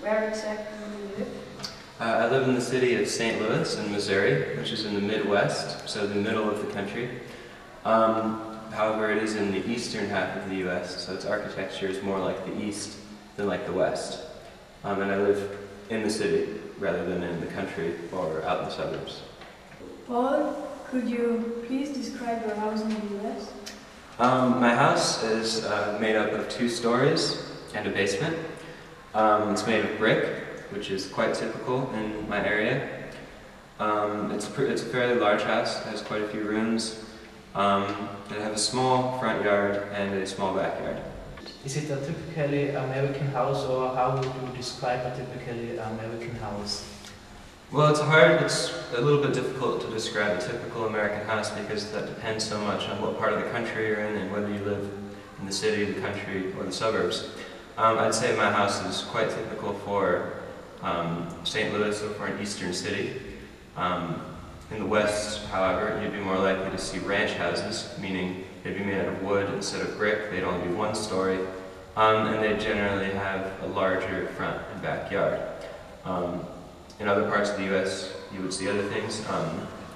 Where exactly do you live? I live in the city of St. Louis in Missouri, which is in the Midwest, so the middle of the country. However, it is in the eastern half of the U.S., so its architecture is more like the east than like the west. And I live in the city rather than in the country or out in the suburbs. Paul, could you please describe your house in the U.S.? My house is made up of 2 stories and a basement. It's made of brick, which is quite typical in my area. It's a fairly large house. It has quite a few rooms. It has a small front yard and a small backyard. Is it a typically American house, or how would you describe a typically American house? Well, it's a little bit difficult to describe a typical American house because that depends so much on what part of the country you're in and whether you live in the city, the country, or the suburbs. I'd say my house is quite typical for St. Louis, or for an eastern city. In the west, however, you'd be more likely to see ranch houses, meaning they'd be made out of wood instead of brick. They'd only be 1 story, and they generally have a larger front and backyard. In other parts of the U.S., you would see other things.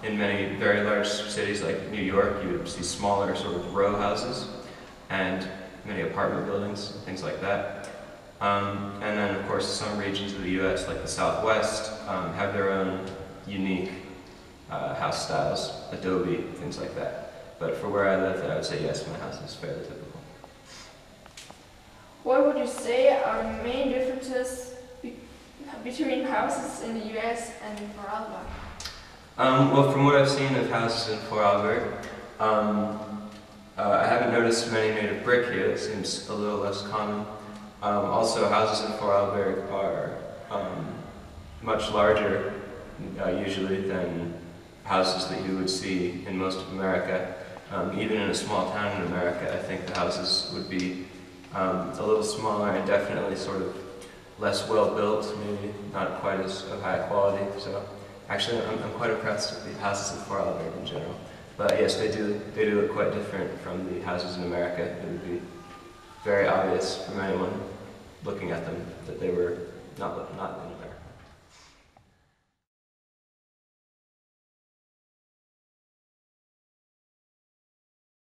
In many very large cities like New York, you would see smaller sort of row houses and many apartment buildings and things like that. And then, of course, some regions of the U.S., like the Southwest, have their own unique house styles, adobe, things like that. But for where I live, I would say yes, my house is fairly typical. What would you say are the main differences between houses in the US and in Vorarlberg? Well, from what I've seen of houses in Vorarlberg, I haven't noticed many made of brick here. It seems a little less common. Also, houses in Vorarlberg are much larger, usually, than houses that you would see in most of America. Even in a small town in America, I think the houses would be a little smaller and definitely sort of less well built, maybe not quite as of high quality. So actually I'm quite impressed with the houses in Vorarlberg in general. But yes, they do look quite different from the houses in America. It would be very obvious from anyone looking at them that they were not